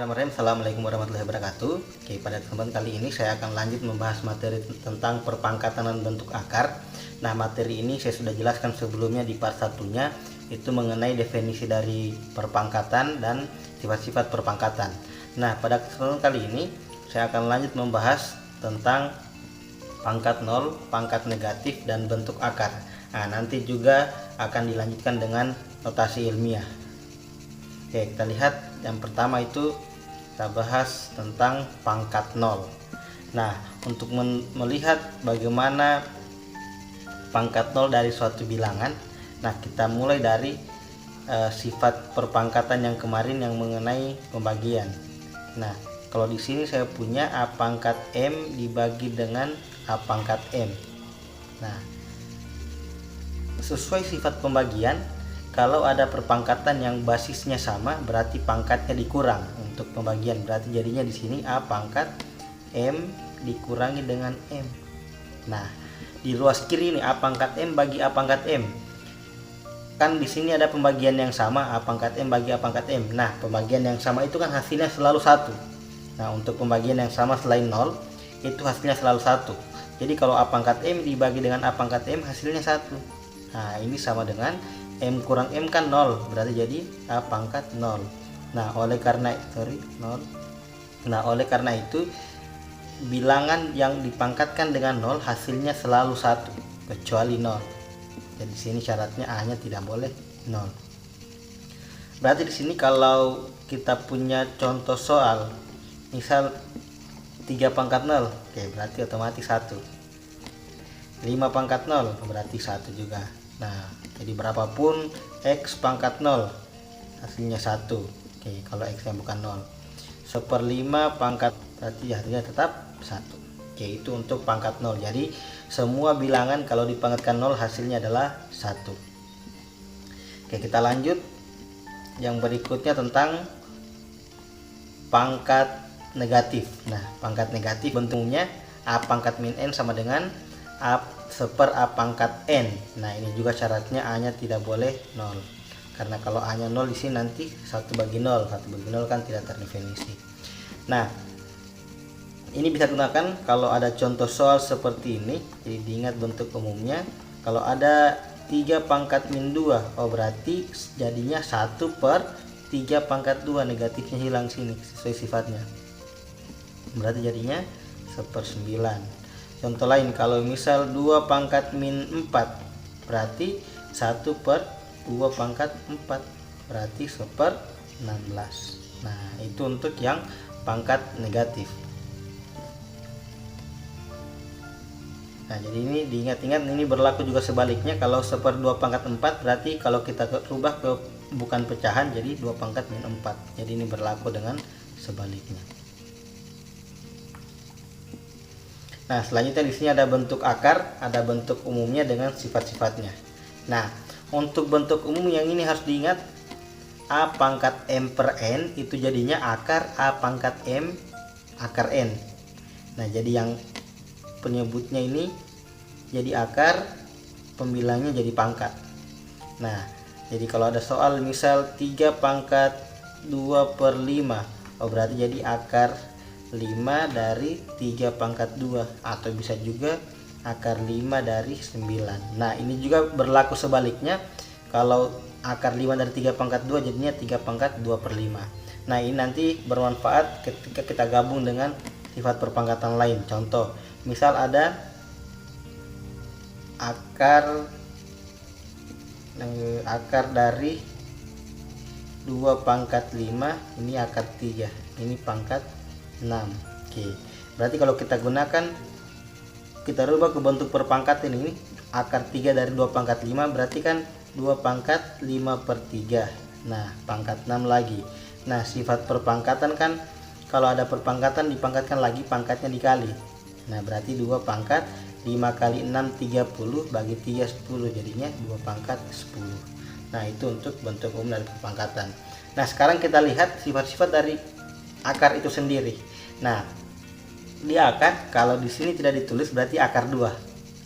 Bismillahirrahmanirrahim. Assalamualaikum warahmatullahi wabarakatuh. Oke, pada kesempatan kali ini saya akan lanjut membahas materi tentang perpangkatan dan bentuk akar. Nah, materi ini saya sudah jelaskan sebelumnya di part satunya, itu mengenai definisi dari perpangkatan dan sifat-sifat perpangkatan. Nah, pada kesempatan kali ini saya akan lanjut membahas tentang pangkat nol, pangkat negatif, dan bentuk akar. Nah, nanti juga akan dilanjutkan dengan notasi ilmiah. Oke, kita lihat yang pertama itu kita bahas tentang pangkat nol. Nah, untuk melihat bagaimana pangkat nol dari suatu bilangan, nah kita mulai dari sifat perpangkatan yang kemarin yang mengenai pembagian. Nah, kalau di sini saya punya A pangkat M dibagi dengan A pangkat M. Nah, sesuai sifat pembagian, kalau ada perpangkatan yang basisnya sama, berarti pangkatnya dikurang untuk pembagian. Berarti jadinya di sini A pangkat M dikurangi dengan M. Nah, di ruas kiri ini A pangkat M bagi A pangkat M. Kan di sini ada pembagian yang sama, A pangkat M bagi A pangkat M. Nah, pembagian yang sama itu kan hasilnya selalu 1. Nah, untuk pembagian yang sama selain 0, itu hasilnya selalu 1. Jadi kalau A pangkat M dibagi dengan A pangkat M, hasilnya 1. Nah, ini sama dengan M kurang M kan 0, berarti jadi A pangkat 0. Nah, oleh karena itu bilangan yang dipangkatkan dengan 0 hasilnya selalu 1 kecuali 0. Jadi sini syaratnya A-nya tidak boleh 0. Berarti di sini kalau kita punya contoh soal misal 3 pangkat 0, oke, berarti otomatis 1. 5 pangkat 0 berarti 1 juga. Nah, jadi berapapun X pangkat 0 hasilnya 1. Oke, kalau X nya bukan 0. 1/5 pangkat berarti hasilnya tetap 1. Oke, itu untuk pangkat 0. Jadi semua bilangan kalau dipangkatkan 0 hasilnya adalah 1. Oke, kita lanjut. Yang berikutnya tentang pangkat negatif. Nah, pangkat negatif bentuknya A pangkat min N sama dengan A seper A pangkat N. Nah, ini juga syaratnya A-nya tidak boleh 0. Karena kalau A-nya 0 di sini nanti 1 bagi 0. 1 bagi 0 kan tidak terdefinisi. Nah, ini bisa digunakan kalau ada contoh soal seperti ini. Jadi diingat bentuk umumnya. Kalau ada 3 pangkat min 2, oh berarti jadinya 1/3 pangkat 2. Negatifnya hilang sini sesuai sifatnya. Berarti jadinya 1/9. Contoh lain, kalau misal 2 pangkat min 4, berarti 1/2 pangkat 4, berarti 1/16. Nah, itu untuk yang pangkat negatif. Nah, jadi ini diingat-ingat, ini berlaku juga sebaliknya. Kalau 1/2 pangkat 4, berarti kalau kita rubah ke bukan pecahan, jadi 2 pangkat min 4. Jadi ini berlaku dengan sebaliknya. Nah, selanjutnya di sini ada bentuk akar, ada bentuk umumnya dengan sifat-sifatnya. Nah, untuk bentuk umum yang ini harus diingat, A pangkat M per N itu jadinya akar A pangkat M akar N. Nah, jadi yang penyebutnya ini jadi akar, pembilangnya jadi pangkat. Nah, jadi kalau ada soal misal 3 pangkat 2/5, oh berarti jadi akar 5 dari 3 pangkat 2, atau bisa juga akar 5 dari 9. Nah, ini juga berlaku sebaliknya. Kalau akar 5 dari 3 pangkat 2 jadinya 3 pangkat 2/5. Nah, ini nanti bermanfaat ketika kita gabung dengan sifat perpangkatan lain. Contoh, misal ada akar dari 2 pangkat 5, ini akar 3, ini pangkat 6. Oke, berarti kalau kita gunakan, kita rubah ke bentuk perpangkatan ini, akar 3 dari 2 pangkat 5 berarti kan 2 pangkat 5/3. Nah, pangkat 6 lagi. Nah, sifat perpangkatan kan kalau ada perpangkatan dipangkatkan lagi, pangkatnya dikali. Nah, berarti 2 pangkat 5 kali 6 30 bagi 3 10, jadinya 2 pangkat 10. Nah, itu untuk bentuk umum dari perpangkatan. Nah, sekarang kita lihat sifat-sifat dari akar itu sendiri. Nah, di akar kalau di sini tidak ditulis berarti akar 2.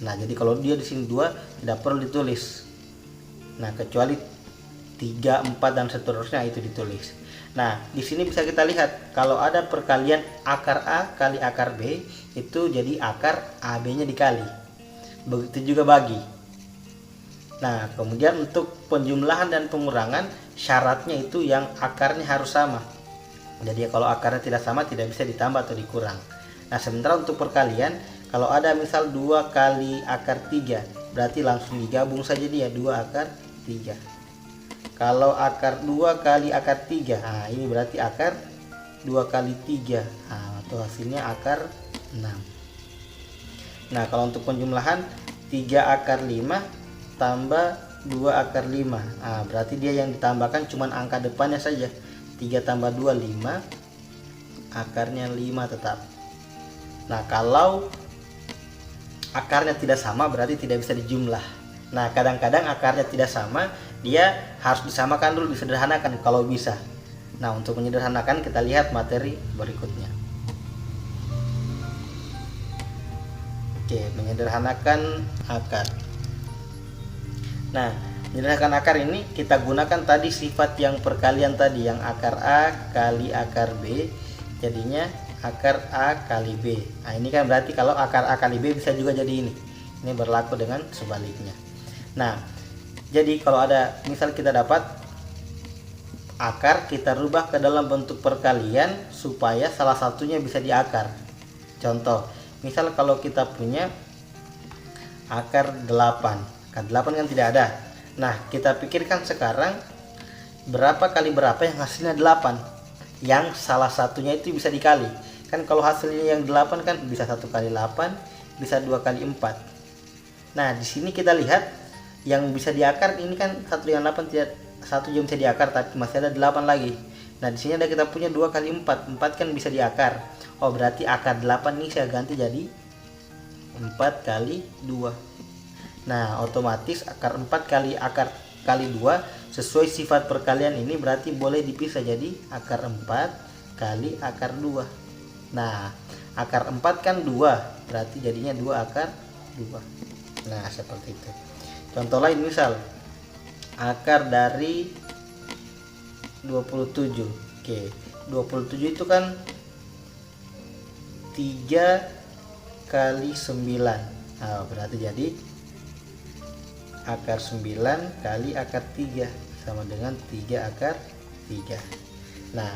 Nah, jadi kalau dia di sini 2 tidak perlu ditulis. Nah, kecuali 3, 4 dan seterusnya itu ditulis. Nah, di sini bisa kita lihat kalau ada perkalian akar A kali akar B, itu jadi akar AB-nya dikali. Begitu juga bagi. Nah, kemudian untuk penjumlahan dan pengurangan, syaratnya itu yang akarnya harus sama. Jadi kalau akarnya tidak sama, tidak bisa ditambah atau dikurang. Nah, sementara untuk perkalian, kalau ada misal 2 kali akar 3, berarti langsung digabung saja dia, 2 akar 3. Kalau akar 2 kali akar 3, nah ini berarti akar 2 kali 3, nah, atau hasilnya akar 6. Nah, kalau untuk penjumlahan 3 akar 5 tambah 2 akar 5, nah, berarti dia yang ditambahkan cuman angka depannya saja. 3 tambah 2, 5, akarnya 5 tetap. Nah, kalau akarnya tidak sama berarti tidak bisa dijumlah. Nah, kadang-kadang akarnya tidak sama, dia harus disamakan dulu, disederhanakan kalau bisa. Nah, untuk menyederhanakan kita lihat materi berikutnya. Oke, menyederhanakan akar. Nah, menyederhanakan akar ini kita gunakan tadi sifat yang perkalian tadi, yang akar A kali akar B, jadinya akar A kali B. Nah, ini kan berarti kalau akar A kali B bisa juga jadi ini. Ini berlaku dengan sebaliknya. Nah, jadi kalau ada misal kita dapat akar, kita rubah ke dalam bentuk perkalian supaya salah satunya bisa diakar. Contoh, misal kalau kita punya akar 8. Akar 8 kan tidak ada. Nah, kita pikirkan sekarang berapa kali berapa yang hasilnya 8. Yang salah satunya itu bisa dikali. Kan kalau hasilnya yang 8 kan bisa 1 kali 8, bisa 2 kali 4. Nah, di sini kita lihat yang bisa diakar ini kan 1 dengan 8 tidak, 1 yang bisa diakar tapi masih ada 8 lagi. Nah, di sini ada kita punya 2 kali 4. 4 kan bisa diakar. Oh, berarti akar 8 ini saya ganti jadi 4 kali 2. Nah, otomatis akar 4 kali akar kali 2 sesuai sifat perkalian ini berarti boleh dipisah jadi akar 4 kali akar 2. Nah, akar 4 kan 2, berarti jadinya 2 akar 2. Nah, seperti itu. Contoh lain misal akar dari 27. Oke, 27 itu kan 3 kali 9. Nah, berarti jadi akar 9 kali akar 3 sama dengan 3 akar 3. Nah,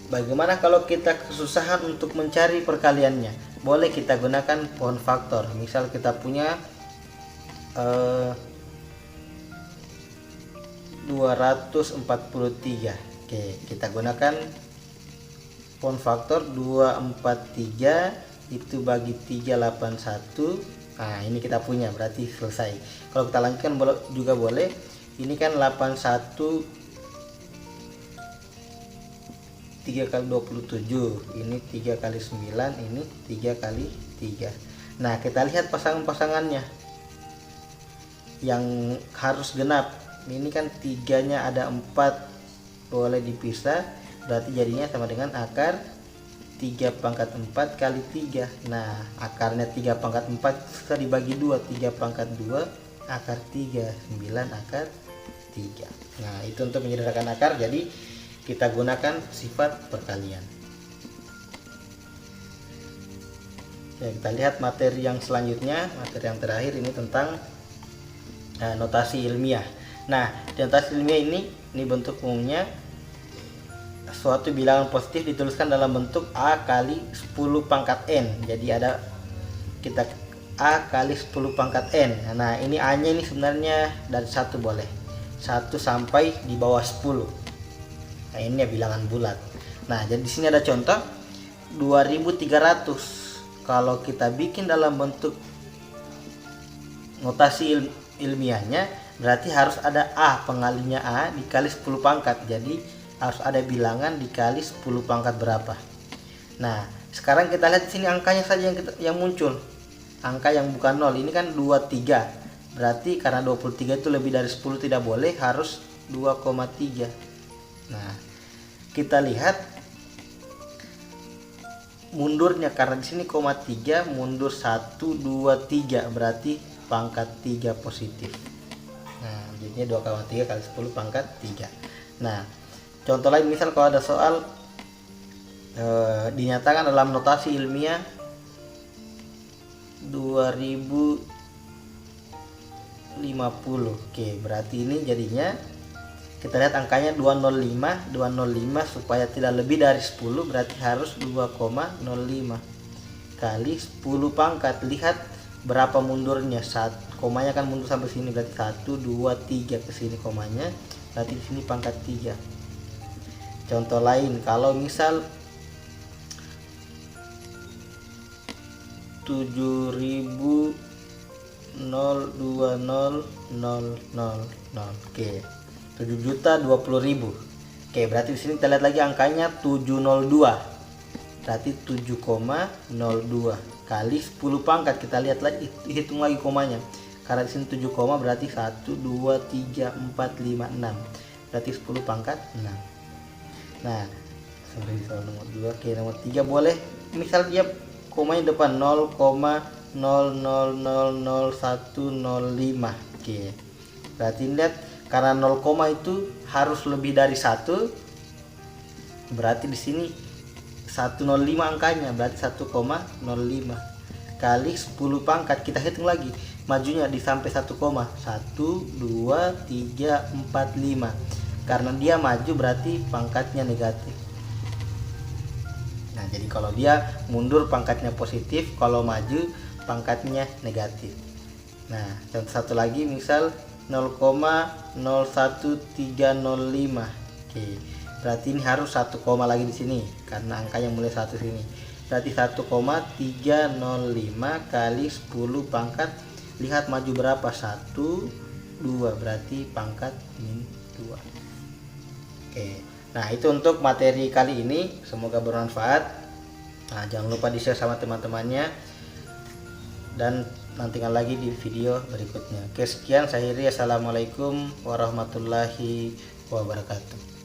bagaimana kalau kita kesusahan untuk mencari perkaliannya? Boleh kita gunakan pohon faktor. Misal kita punya 243. Oke, kita gunakan pohon faktor 243 itu bagi 381. Nah, ini kita punya, berarti selesai. Kalau kita lanjutkan juga boleh. Ini kan 81 3 kali 27, ini 3 kali 9, ini 3 kali 3. Nah, kita lihat pasangan-pasangannya yang harus genap. Ini kan 3-nya ada 4, boleh dipisah, berarti jadinya sama dengan akar 3 pangkat 4 kali 3. Nah, akarnya 3 pangkat 4 bisa dibagi 2, 3 pangkat 2 akar 3, 9 akar 3. Nah, itu untuk menyederhanakan akar, jadi kita gunakan sifat perkalian. Ya, kita lihat materi yang selanjutnya, materi yang terakhir ini tentang notasi ilmiah. Nah, di notasi ilmiah ini bentuk umumnya suatu bilangan positif dituliskan dalam bentuk A kali 10 pangkat N. Jadi ada kita A kali 10 pangkat N. Nah, ini A nya ini sebenarnya dari 1 boleh, 1 sampai di bawah 10. Nah, ini ya bilangan bulat. Nah, jadi di sini ada contoh 2300. Kalau kita bikin dalam bentuk notasi ilmiahnya, berarti harus ada A, pengalinya A dikali 10 pangkat. Jadi harus ada bilangan dikali 10 pangkat berapa. Nah, sekarang kita lihat di sini angkanya saja yang muncul. Angka yang bukan 0. Ini kan 23. Berarti karena 23 itu lebih dari 10 tidak boleh, harus 2,3. Nah, kita lihat mundurnya, karena di sini 3 mundur 1 2 3, berarti pangkat 3 positif. Nah, jadinya 2,3 kali 10 pangkat 3. Nah, Contoh lain, misal kalau ada soal dinyatakan dalam notasi ilmiah 2050. Oke, berarti ini jadinya kita lihat angkanya 205 supaya tidak lebih dari 10 berarti harus 2,05 kali 10 pangkat. Lihat berapa mundurnya, komanya kan mundur sampai sini, berarti 1 2 3 ke sini komanya, berarti di sini pangkat 3. Contoh lain, kalau misal 7.020.000. Oke, 7.020.000. Oke, berarti di sini kita lihat lagi angkanya 702. Berarti 7,02 kali 10 pangkat. Kita lihat lagi, hitung lagi komanya. Karena di sini 7, berarti 1 2 3 4 5 6. Berarti 10 pangkat 6. Nah, sampai di nomor 2. Oke, nomor 3 boleh misal dia komanya depan 0,000105. Oke, berarti lihat karena 0, itu harus lebih dari 1, berarti di sini 105 angkanya, berarti 1,05 kali 10 pangkat. Kita hitung lagi majunya di sampai 1, 1 2 3 4 5. Karena dia maju berarti pangkatnya negatif. Nah, jadi kalau dia mundur pangkatnya positif, kalau maju pangkatnya negatif. Nah, contoh satu lagi misal 0,01305. Oke, berarti ini harus 1 lagi di sini karena angka yang mulai 1 sini. Berarti 1,305 kali 10 pangkat. Lihat maju berapa? 1 2, berarti pangkat min 2. Oke. Nah, itu untuk materi kali ini, semoga bermanfaat. Nah, jangan lupa di-share sama teman-temannya dan nantikan lagi di video berikutnya. Oke, sekian, saya Heri. Assalamualaikum warahmatullahi wabarakatuh.